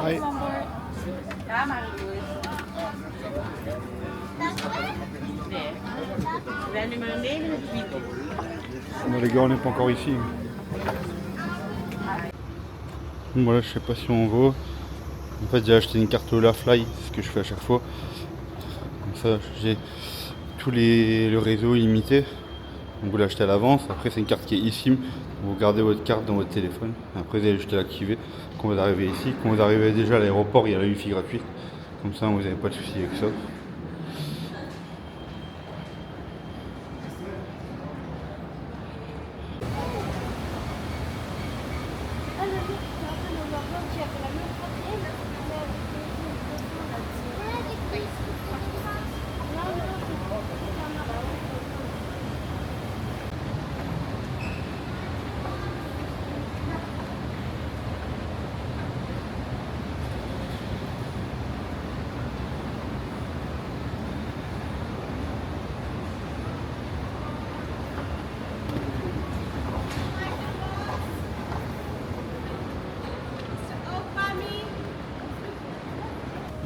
Hi. Bon les gars, on n'est pas encore ici. Voilà, je sais pas si on va. En fait, j'ai acheté une carte La Fly, c'est ce que je fais à chaque fois. Comme ça, j'ai le réseau illimité. Donc vous l'achetez à l'avance. Après, c'est une carte qui est eSIM. Vous gardez votre carte dans votre téléphone. Après, vous allez juste l'activer. Quand vous arrivez ici, quand vous arrivez déjà à l'aéroport, il y a la Wi-Fi gratuite. Comme ça, vous n'avez pas de soucis avec ça.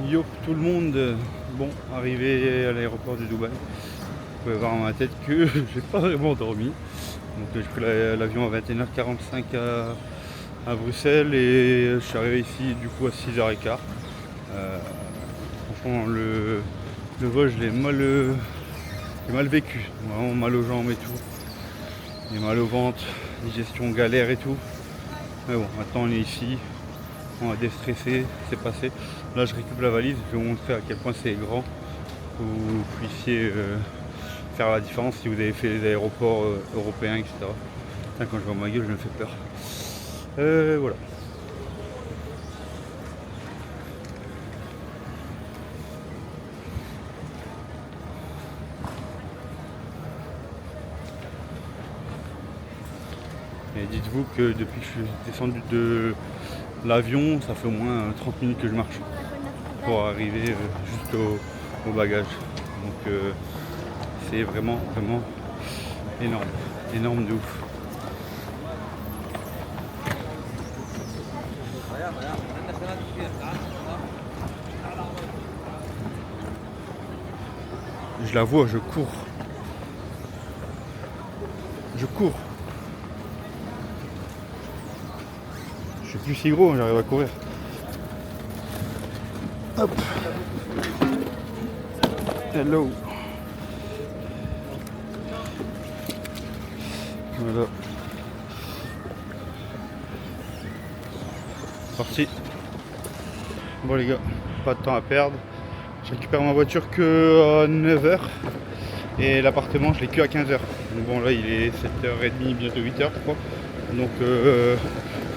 Yo tout le monde, bon, arrivé à l'aéroport de Dubaï, vous pouvez voir dans ma tête que j'ai pas vraiment dormi. Donc j'ai pris l'avion à 21h45 à Bruxelles et je suis arrivé ici du coup à 6h15. Franchement le vol je l'ai mal vécu, vraiment mal aux jambes et tout. J'ai mal au ventre, digestion galère et tout. Mais bon, maintenant on est ici. On va déstresser, c'est passé. Là je récupère la valise, je vais vous montrer à quel point c'est grand. Pour que vous puissiez faire la différence si vous avez fait les aéroports européens, etc. Putain, quand je vois ma gueule, je me fais peur. Voilà. Et dites-vous que depuis que je suis descendu de l'avion, ça fait au moins 30 minutes que je marche pour arriver juste au bagage. Donc c'est vraiment énorme, énorme de ouf. Je la vois, je cours. Je cours. Je suis plus si gros, j'arrive à courir. Hop. Hello. Voilà. Parti. Bon les gars, pas de temps à perdre. Je récupère ma voiture que à 9h et l'appartement je l'ai que à 15h. Donc bon là il est 7h30, bientôt 8h je crois. Donc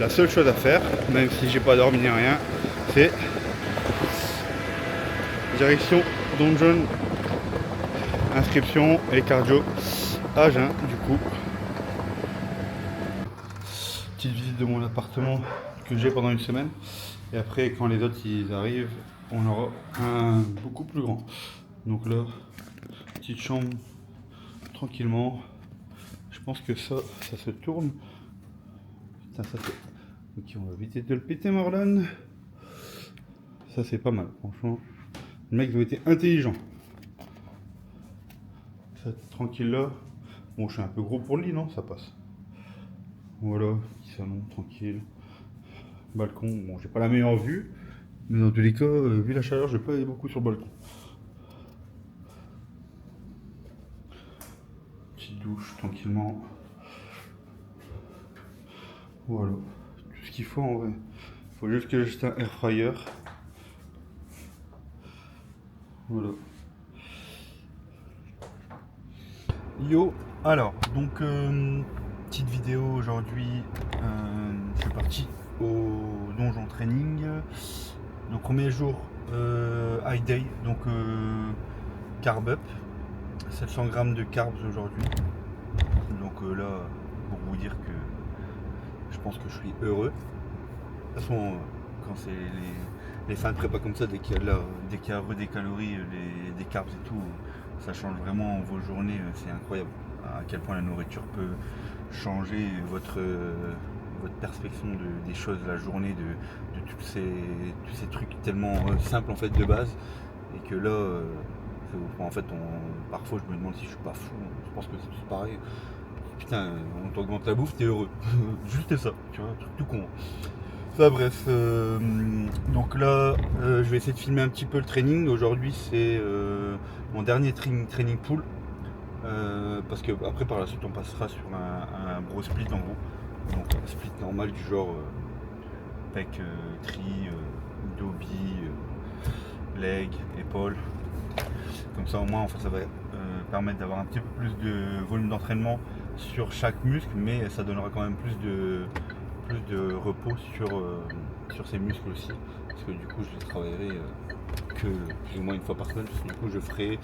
la seule chose à faire, même si j'ai pas dormi ni rien, c'est direction Donjon, inscription et cardio à jeun du coup. Petite visite de mon appartement que j'ai pendant une semaine. Et après, quand les autres ils arrivent, on aura un beaucoup plus grand. Donc là, petite chambre, tranquillement. Je pense que ça se tourne. Putain, ça fait... Ok, on va éviter de le péter, Marlon. Ça, c'est pas mal, franchement. Le mec doit être intelligent. Ça, tranquille là. Bon, je suis un peu gros pour le lit, non? Ça passe. Voilà, petit salon, tranquille. Balcon, bon, j'ai pas la meilleure vue. Mais dans tous les cas, vu la chaleur, je vais pas aller beaucoup sur le balcon. Petite douche, tranquillement. Voilà, tout ce qu'il faut en vrai. Il faut juste que j'achète un air fryer. Voilà. Yo, alors, donc, petite vidéo aujourd'hui. Je suis parti au donjon training. Donc, premier jour, high day, donc carb up. 700 grammes de carbs aujourd'hui. Donc là, pour vous dire que je pense que je suis heureux. De toute façon, quand c'est les fins de prépa comme ça, dès qu'il y a des calories, des carbs et tout, ça change vraiment vos journées. C'est incroyable à quel point la nourriture peut changer votre perception des choses de la journée, de tous ces trucs tellement simples en fait de base, et que là, en fait, parfois je me demande si je suis pas fou. Je pense que c'est tous pareil. Putain, on t'augmente la bouffe, t'es heureux. Juste ça, tu vois, un truc tout con. Enfin bref, donc là, je vais essayer de filmer un petit peu le training. Aujourd'hui, c'est mon dernier training pool. Parce que après par la suite on passera sur un gros split en gros, donc un split normal du genre pec, tri, dos, bille, leg, épaule, comme ça au moins ça va permettre d'avoir un petit peu plus de volume d'entraînement sur chaque muscle, mais ça donnera quand même plus de repos sur ces muscles aussi, parce que du coup je les travaillerai que plus ou moins une fois par semaine, parce que du coup je ferai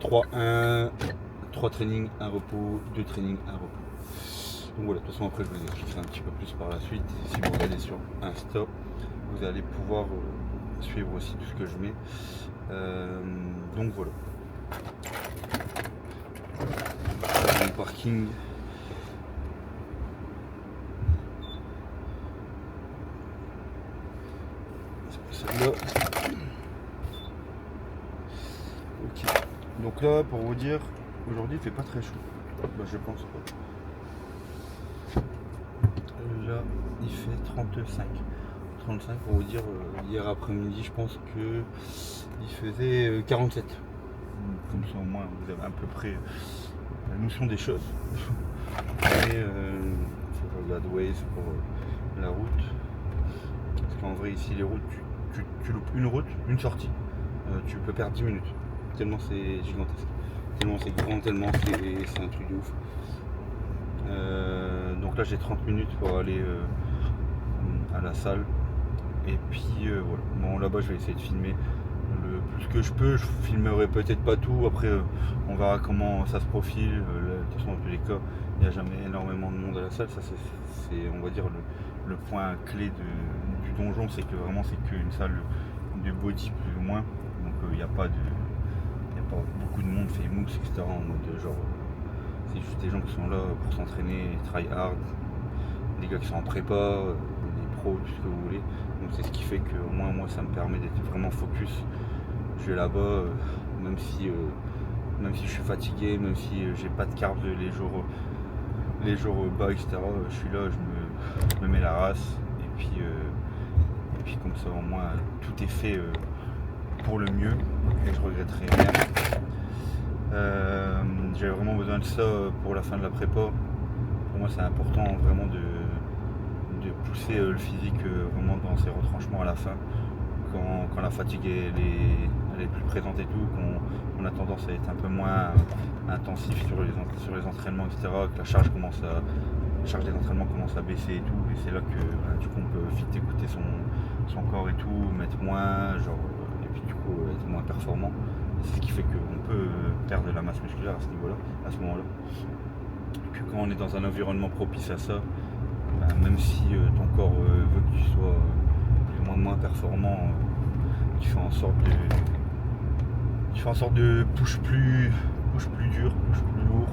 3 trainings, un repos, 2 trainings, un repos. Donc voilà, de toute façon après je vous expliquerai un petit peu plus par la suite. Si vous regardez sur Insta, vous allez pouvoir suivre aussi tout ce que je mets. Donc voilà. Mon parking. C'est pour celle-là. Ok. Donc là, pour vous dire, aujourd'hui il fait pas très chaud. Bah, je pense pas. Là, il fait 35 pour vous dire. Hier après-midi, je pense que il faisait 47. Comme ça, au moins, vous avez à peu près la notion des choses. Et faut que je regarde Waze pour la route. Parce qu'en vrai, ici, les routes, tu loupes une route, une sortie, tu peux perdre 10 minutes. Tellement c'est gigantesque. Tellement c'est grand, tellement c'est un truc de ouf. Donc là j'ai 30 minutes pour aller à la salle, et puis voilà. Bon, là-bas je vais essayer de filmer le plus que je peux. Je filmerai peut-être pas tout, après on verra comment ça se profile. De toute façon dans tous les cas il n'y a jamais énormément de monde à la salle, ça c'est on va dire le point clé du donjon, c'est que vraiment c'est qu'une salle de body plus ou moins, donc il n'y a pas beaucoup de monde fait mousse, etc. En mode genre c'est juste des gens qui sont là pour s'entraîner, try hard, des gars qui sont en prépa, des pros, tout ce que vous voulez. Donc c'est ce qui fait que au moins moi ça me permet d'être vraiment focus. Je vais là-bas, même si je suis fatigué, même si j'ai pas de carbs les jours bas, etc. Je suis là, je me mets la race, et puis comme ça au moins tout est fait pour le mieux, et je regretterai rien. J'avais vraiment besoin de ça pour la fin de la prépa. Pour moi c'est important vraiment de pousser le physique vraiment dans ses retranchements à la fin, quand la fatigue elle est plus présente et tout, qu'on a tendance à être un peu moins intensif sur les entraînements, etc., que la charge des entraînements commence à baisser et tout, et c'est là que du coup on peut vite écouter son corps et tout, mettre moins, et puis du coup être moins performant. C'est ce qui fait qu'on peut perdre de la masse musculaire à ce moment-là. Que quand on est dans un environnement propice à ça, même si ton corps veut que tu sois plus ou moins performant, tu fais en sorte de push plus dur, push plus lourd,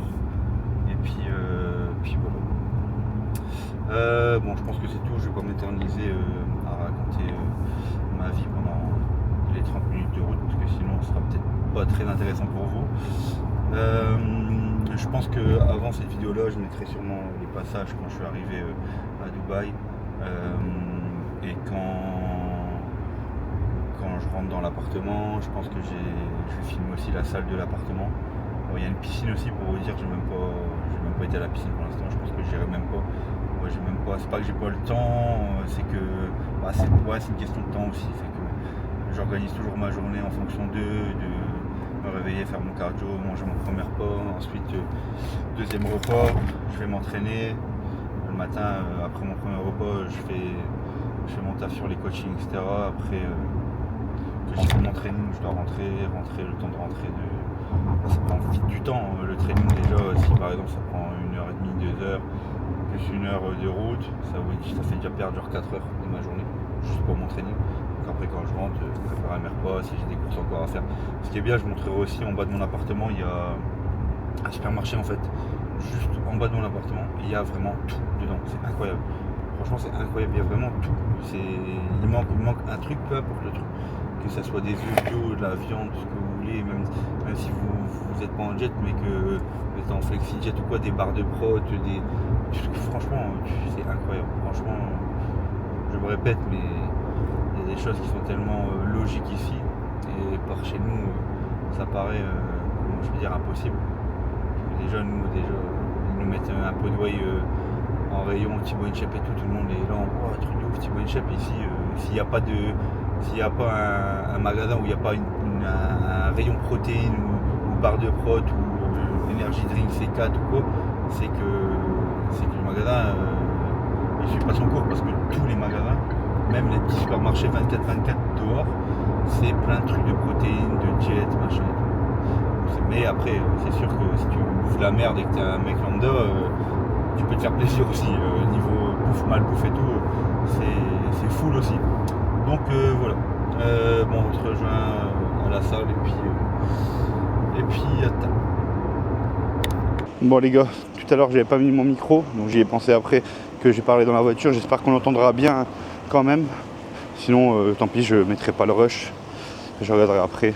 et puis voilà. Bon, je pense que c'est tout. Je vais pas m'éterniser à raconter ma vie pendant les 30 minutes de route, parce que sinon ce sera peut-être pas très intéressant pour vous. Je pense que avant cette vidéo là je mettrai sûrement les passages quand je suis arrivé à Dubaï, et quand je rentre dans l'appartement. Je pense que je vais filmer aussi la salle de l'appartement. Bon, il y a une piscine aussi, pour vous dire, j'ai même pas été à la piscine pour l'instant. Je pense que j'irai même pas. Ouais, j'ai même pas. C'est pas que j'ai pas le temps, c'est que c'est une question de temps aussi. C'est que j'organise toujours ma journée en fonction de me réveiller, faire mon cardio, manger mon premier repas, ensuite deuxième repas, je vais m'entraîner. Le matin, après mon premier repas, je fais mon taf sur les coachings, etc. Après que j'ai fait mon training, je dois rentrer, le temps de rentrer ça prend vite du temps. Le training déjà, si par exemple ça prend 1h30, 2 heures, plus 1 heure de route, ça fait déjà perdre genre 4 heures de ma journée, juste pour mon training. Donc après quand je rentre, préparer mes repas, si j'ai des courses encore à faire. Ce qui est bien, je montrerai aussi en bas de mon appartement, il y a un supermarché en fait, juste en bas de mon appartement, il y a vraiment tout dedans, c'est incroyable. franchement c'est incroyable, il y a vraiment tout. Il manque un truc, peu importe le truc. Que ça soit des œufs bio, de la viande, ce que vous voulez, même si vous êtes pas en jet, mais que vous êtes en flexi-jet ou quoi, des barres de prot, franchement, c'est incroyable. Franchement, je me répète, mais il y a des choses qui sont tellement logiques ici, et par chez nous, ça paraît, comment je peux dire, impossible. Déjà, ils nous mettent un pot de whey en rayon T-Bone Shep et tout le monde est là, oh, truc de ouf, T-Bone Shep. Ici, s'il n'y a pas un magasin où il n'y a pas un rayon protéines ou barre de prot ou énergie drink C4 ou quoi, c'est que le magasin il suit pas son cours, parce que tous les magasins, même les petits supermarchés 24/24 dehors, c'est plein de trucs de protéines, de diète, machin et tout. Mais après, c'est sûr que si tu bouffes de la merde et que t'es un mec lambda, tu peux te faire plaisir aussi. Niveau bouffe, malbouffe et tout, c'est full aussi. Donc voilà. Bon, on se rejoint à la salle et puis attends. Bon les gars, tout à l'heure j'avais pas mis mon micro, donc j'y ai pensé après que j'ai parlé dans la voiture. J'espère qu'on entendra bien quand même. Sinon tant pis, je mettrai pas le rush. Je regarderai après.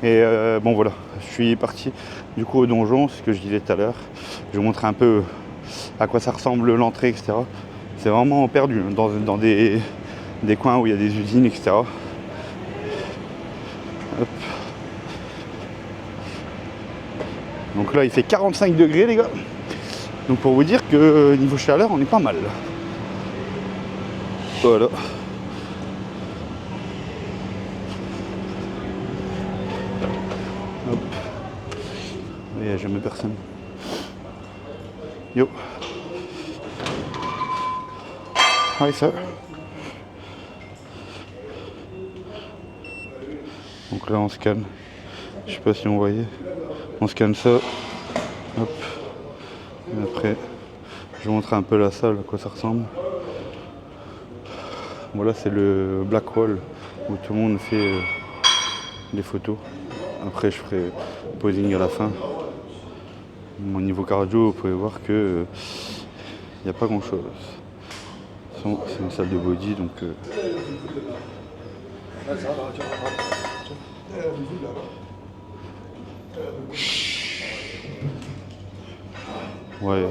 Et bon voilà, je suis parti du coup au donjon, ce que je disais tout à l'heure. Je vais vous montrer un peu à quoi ça ressemble l'entrée, etc. C'est vraiment perdu dans des coins où il y a des usines, etc. Hop. Donc là il fait 45 degrés les gars. Donc pour vous dire que niveau chaleur on est pas mal. Voilà. Hop. Il n'y a jamais personne. Yo. Hi sir. Donc là on scanne. Je sais pas si on voyait. On scanne ça. Hop. Et après, je vous montre un peu la salle, à quoi ça ressemble. Voilà, c'est le black wall où tout le monde fait des photos. Après, je ferai posing à la fin. Mon niveau cardio, vous pouvez voir que il n'y a pas grand chose. C'est une salle de body, donc ouais.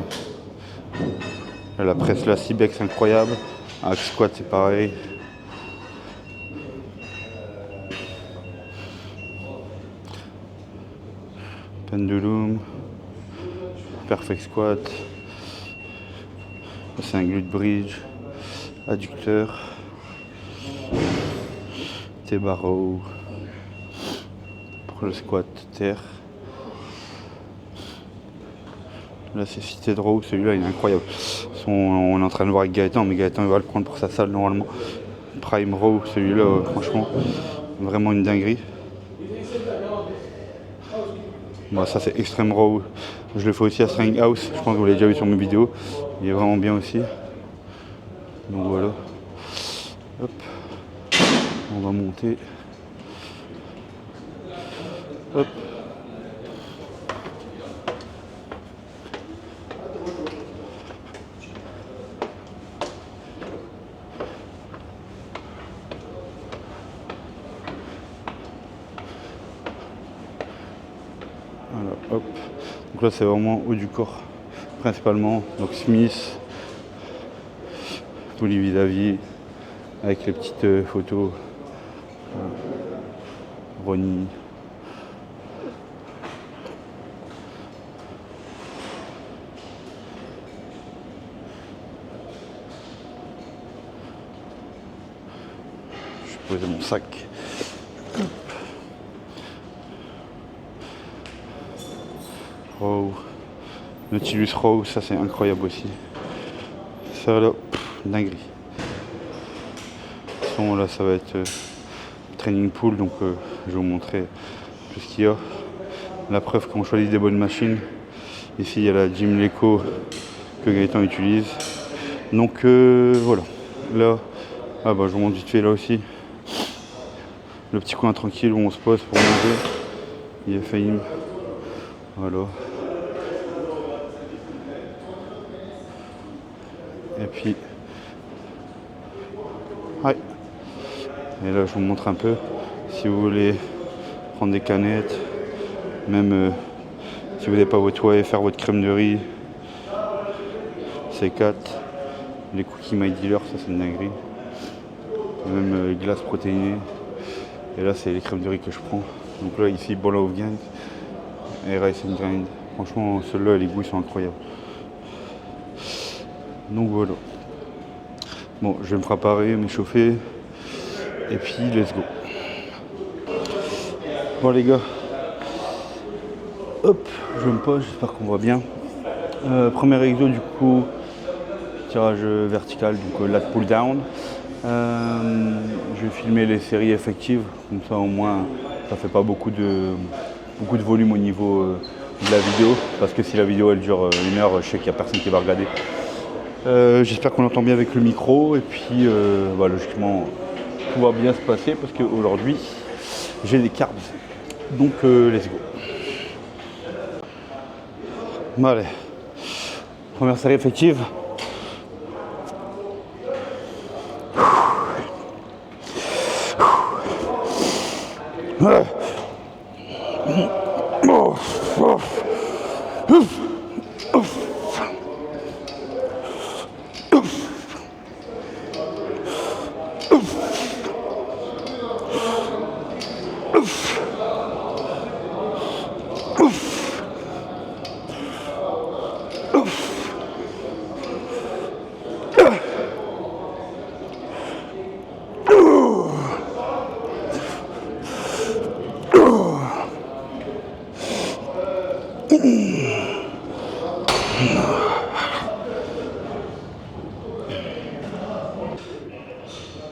La presse, la Cibex, incroyable. Avec squat, c'est pareil. Pendulum. Perfect squat. C'est un glute bridge. Adducteur. T-bar row. Pour le squat terre. Là c'est cité de row, celui-là il est incroyable. On est en train de voir avec Gaëtan, mais Gaëtan il va le prendre pour sa salle normalement. Prime row, celui-là franchement vraiment une dinguerie. Bon, ça c'est extreme row. Je le fais aussi à String House, je pense que vous l'avez déjà vu sur mes vidéos. Il est vraiment bien aussi. Donc voilà. Hop. On va monter. Hop. Voilà, hop. Donc là c'est vraiment haut du corps principalement. Donc Smith, Olivier Davy avec les petites photos. Ronnie. Je vais poser mon sac. Row. Nautilus Row, ça c'est incroyable aussi. Ça là, dinguerie. De toute façon là ça va être training pool, donc je vais vous montrer tout ce qu'il y a. La preuve qu'on choisit des bonnes machines. Ici il y a la Gym Leco que Gaëtan utilise. Donc voilà. Là, je vous montre vite fait là aussi. Le petit coin tranquille où on se pose pour manger. Il y a Fahim. Voilà. Et puis Ouais. Et là je vous montre un peu, si vous voulez prendre des canettes, même si vous n'avez pas votre whey, faire votre crème de riz, C4, les cookies My Dealer, ça c'est une dinguerie. Et même les glaces protéinées. Et là c'est les crèmes de riz que je prends. Donc là ici Bola of Gang et Rice and Grind. Franchement ceux-là les goûts sont incroyables. Donc voilà. Bon, je vais me préparer, m'échauffer. Et puis let's go. Bon les gars. Hop, je me pose, j'espère qu'on voit bien. Premier exo du coup, tirage vertical, donc lat pull down. Je vais filmer les séries effectives, comme ça au moins ça fait pas beaucoup de volume au niveau de la vidéo, parce que si la vidéo elle dure 1 heure, je sais qu'il n'y a personne qui va regarder. J'espère qu'on entend bien avec le micro et puis bah, logiquement tout va bien se passer parce qu'aujourd'hui j'ai des carbs. Donc let's go. Bon, allez, première série effective.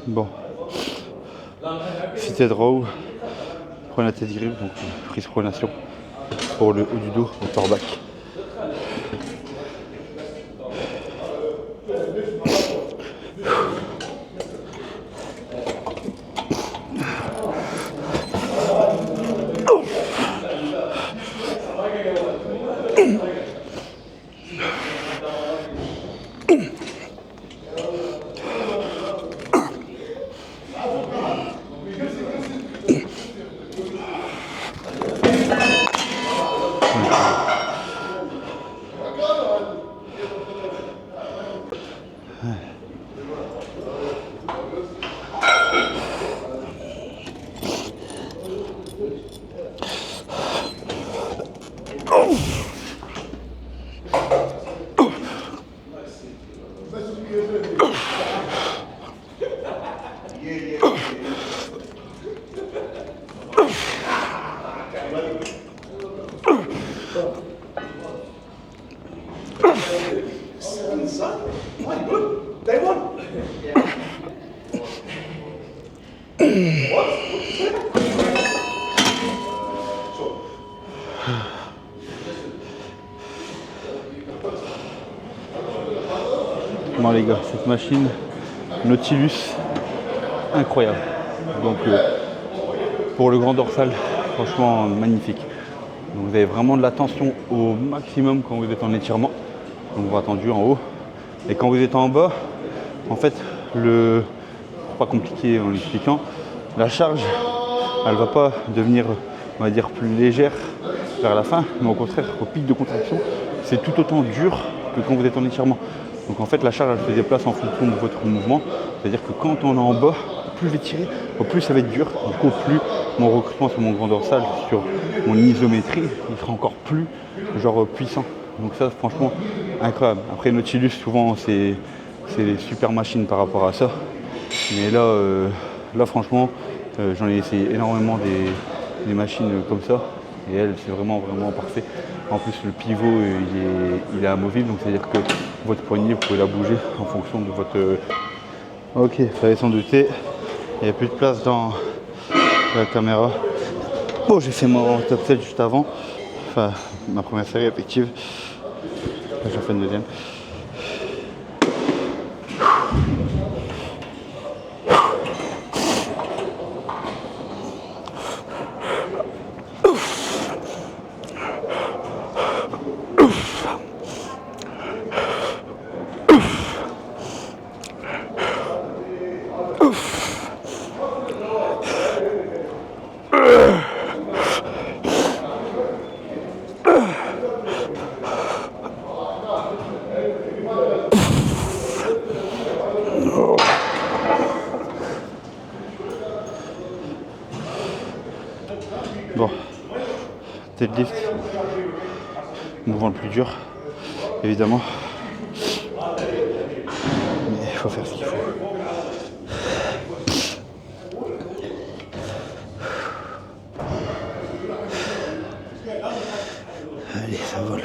Bon, seated row, prenez la tête grip, donc prise pronation pour le haut du dos, au torbac. Bon les gars, cette machine Nautilus, incroyable. Donc pour le grand dorsal, franchement magnifique. Donc, vous avez vraiment de la tension au maximum quand vous êtes en étirement. Donc vous attendu en haut. Et quand vous êtes en bas, en fait, pour pas compliquer en l'expliquant, la charge, elle va pas devenir, on va dire, plus légère vers la fin, mais au contraire, au pic de contraction, c'est tout autant dur que quand vous êtes en étirement. Donc en fait, la charge, elle se déplace en fonction de votre mouvement. C'est-à-dire que quand on est en bas, plus je vais tirer, au plus ça va être dur. Du coup, au plus mon recrutement sur mon grand dorsal, sur mon isométrie, il sera encore plus puissant. Donc ça, franchement, incroyable. Après, Nautilus, souvent, c'est des super machines par rapport à ça. Mais là franchement, j'en ai essayé énormément des machines comme ça. Et elle, c'est vraiment parfait. En plus, le pivot, il est amovible. Donc, c'est-à-dire que votre poignée, vous pouvez la bouger en fonction de votre... Ok, fallait s'en douter. Il n'y a plus de place dans la caméra. Bon, j'ai fait mon top 7 juste avant. Enfin, ma première série effective. Là, j'en fais une deuxième. Ouf. Bon, deadlift, mouvement le plus dur, évidemment. Mais il faut faire ce qu'il faut. Allez, ça vole.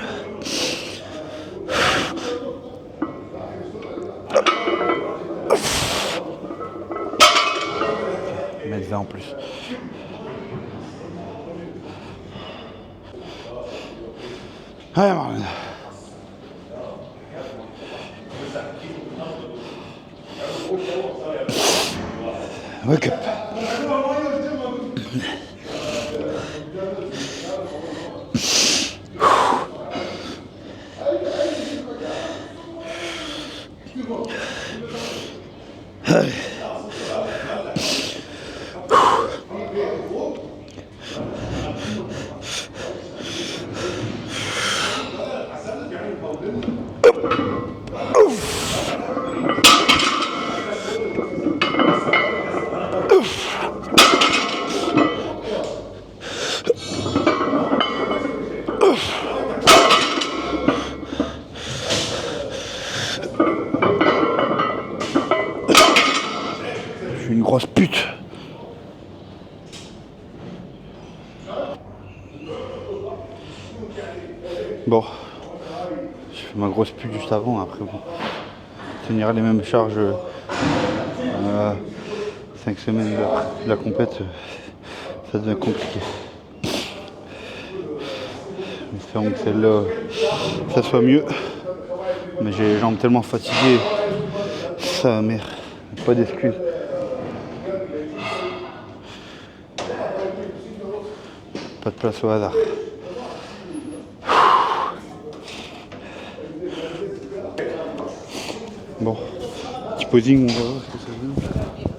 Mettre 20 en plus. Allez, Marlène. Wake up. Allez. Je suis une grosse pute. Bon, j'ai fait ma grosse pute juste avant, après bon, tenir les mêmes charges 5 semaines de la compète, ça devient compliqué. Espérons que celle-là, ça soit mieux. Mais j'ai les jambes tellement fatiguées, ça merde, pas d'excuses. Pas de place au hasard. Bon, petit posing, on va voir ce que ça donne.